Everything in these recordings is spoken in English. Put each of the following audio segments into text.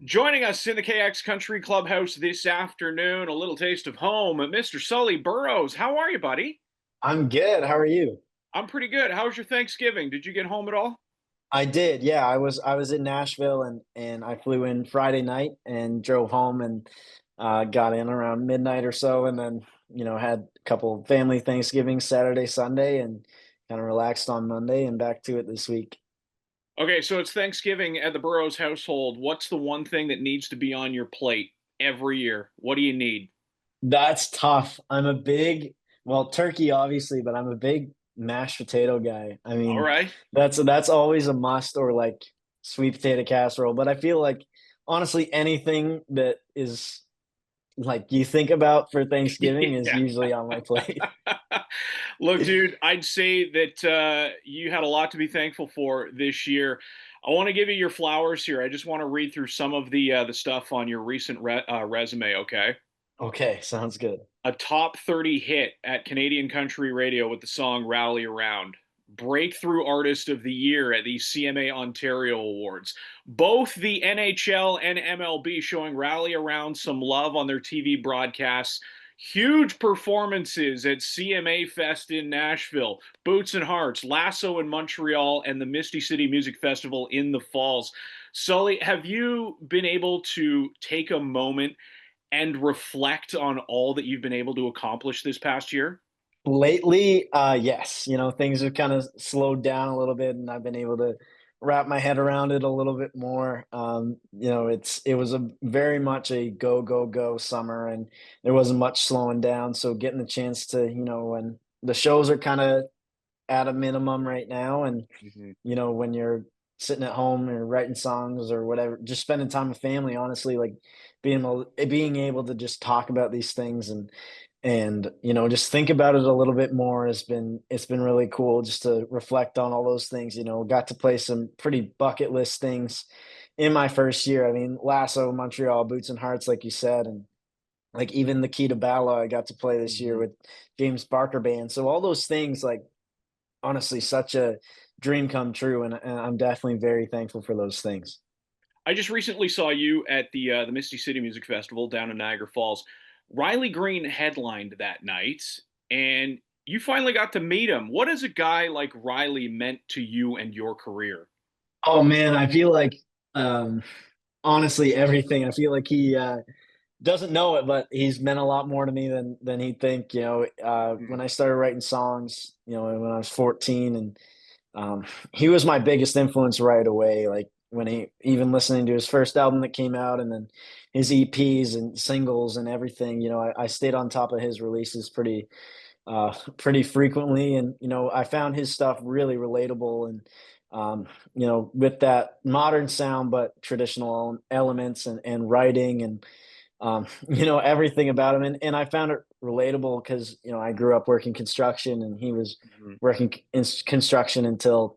Joining us in the KX Country Clubhouse this afternoon, a little taste of home, Mr. Sully Burrows. How are you, buddy? I'm good. How are you? I'm pretty good. How was your Thanksgiving? Did you get home at all? I did. Yeah, I was in Nashville and I flew in Friday night and drove home and got in around midnight or so and then, had a couple family Thanksgiving Saturday, Sunday and kind of relaxed on Monday and back to it this week. Okay, so it's Thanksgiving at the Burrows household. What's the one thing that needs to be on your plate every year? What do you need? That's tough. Well, turkey obviously, but I'm a big mashed potato guy. I All mean, right. that's always a must or like sweet potato casserole, but I feel like honestly anything that is like you think about for Thanksgiving is Yeah. usually on my plate. Look, dude, I'd say that you had a lot to be thankful for this year. I want to give you your flowers here. I just want to read through some of the stuff on your recent resume. Okay, Okay, sounds good. a top 30 hit at Canadian country radio with the song "Rally Around." Breakthrough Artist of the Year at the CMA Ontario Awards. Both the NHL and MLB showing Rally Around some love on their TV broadcasts. Huge performances at CMA Fest in Nashville, Boots and Hearts, Lasso in Montreal, and the Misty City Music Festival in the Falls. Sully, have you been able to take a moment and reflect on all that you've been able to accomplish this past year? Lately, yes, things have kind of slowed down a little bit and I've been able to wrap my head around it a little bit more. It was a very much a go, go, go summer and there wasn't much slowing down. So getting the chance to, when the shows are kind of at a minimum right now and Mhm. when you're sitting at home or writing songs or whatever, just spending time with family, honestly, like being able to just talk about these things and just think about it a little bit more it's been really cool just to reflect on all those things. Got to play some pretty bucket list things in my first year. I mean, Lasso, Montreal, Boots and Hearts, like you said, and like even the Key to Bala I got to play this year Mhm. with James Barker band. So all those things, like honestly, such a dream come true, and I'm definitely very thankful for those things. I just recently saw you at the Misty City Music Festival down in Niagara Falls. Riley Green headlined that night, and you finally got to meet him. What has a guy like Riley meant to you and your career? Oh man, I feel like um, honestly everything. I feel like he doesn't know it, but he's meant a lot more to me than he'd think. When Mm. I started writing songs, when I was 14, and he was my biggest influence right away. Like when he even listening to his first album that came out, and then his EPs and singles and everything. I stayed on top of his releases pretty frequently, and I found his stuff really relatable and with that modern sound but traditional elements and writing and everything about him. And I found it relatable because, I grew up working construction and he was Mhm. working in construction until,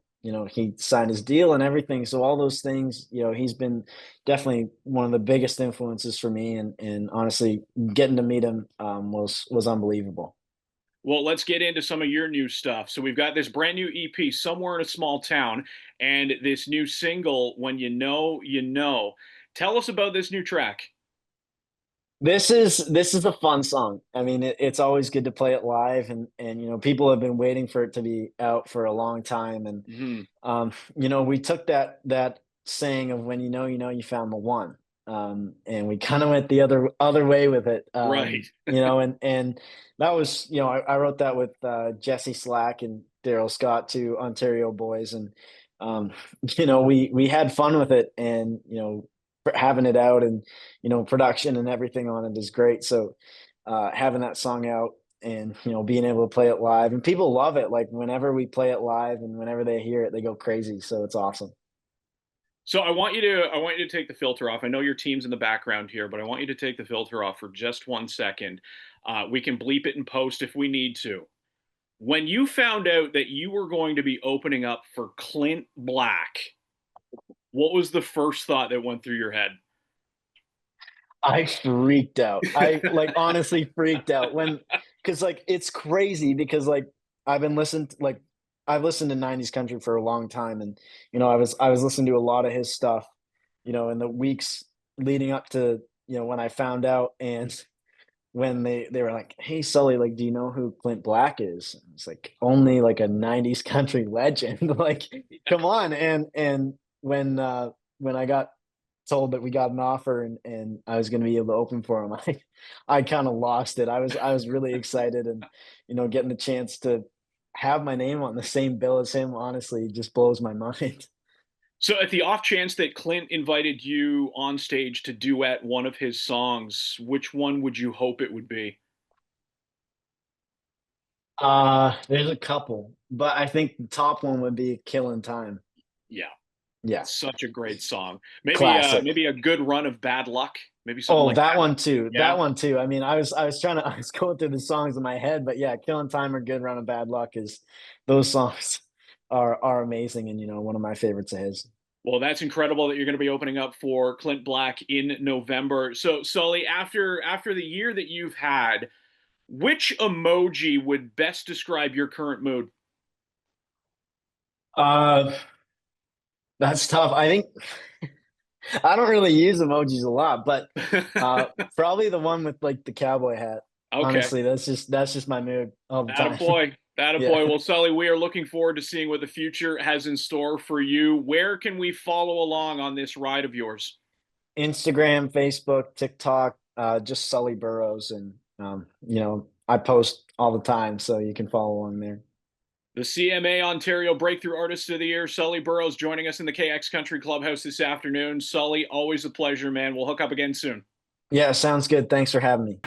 he signed his deal and everything. So all those things, he's been definitely one of the biggest influences for me. And honestly, getting to meet him was unbelievable. Well, let's get into some of your new stuff. So we've got this brand new EP, Somewhere in a Small Town, and this new single, When You Know, You Know. Tell us about this new track. This is a fun song. I mean, it's always good to play it live, and people have been waiting for it to be out for a long time. And Mhm. we took that saying of when you found the one, and we kind of went the other way with it. Right. And that was I wrote that with Jesse Slack and Daryl Scott, two Ontario boys, and um, we had fun with it, and having it out and production and everything on it is great. So having that song out and being able to play it live and people love it. Like whenever we play it live and whenever they hear it, they go crazy. So it's awesome. So I want you to take the filter off. I know your team's in the background here, but I want you to take the filter off for just 1 second. We can bleep it in post if we need to. When you found out that you were going to be opening up for Clint Black, what was the first thought that went through your head? I freaked out. I like honestly freaked out when, because like it's crazy because like I've been listened like I've listened to 90s country for a long time, and I was listening to a lot of his stuff in the weeks leading up to, when I found out, and when they were like, "Hey, Sully, like, do you know who Clint Black is?" It's like, only like a '90s country legend. Like, come on. And when I got told that we got an offer, and I was going to be able to open for him, I kind of lost it. I was really excited, and getting the chance to have my name on the same bill as him, honestly, just blows my mind. So, at the off chance that Clint invited you on stage to duet one of his songs, which one would you hope it would be? There's a couple, but I think the top one would be "Killing Time." Yeah, Yeah, it's such a great song. classic. Maybe a good run of bad luck, maybe something Oh, like that that. one too. Yeah. That one too. I mean, I was trying to I was going through the songs in my head, but yeah, "Killing Time" or "Good Run of Bad Luck" is those songs are amazing, and one of my favorites of his. Well, that's incredible that you're going to be opening up for Clint Black in November. So, Sully, after the year that you've had, which emoji would best describe your current mood? Uh, that's tough. I think I don't really use emojis a lot, but probably the one with like the cowboy hat. Okay. Honestly, that's just my mood all the time. Attaboy. Yeah. Attaboy. Well, Sully, we are looking forward to seeing what the future has in store for you. Where can we follow along on this ride of yours? Instagram, Facebook, TikTok, just Sully Burrows, and I post all the time, so you can follow along there. The CMA Ontario Breakthrough Artist of the Year, Sully Burrows, joining us in the KX Country Clubhouse this afternoon. Sully, always a pleasure, man. We'll hook up again soon. Yeah, sounds good. Thanks for having me.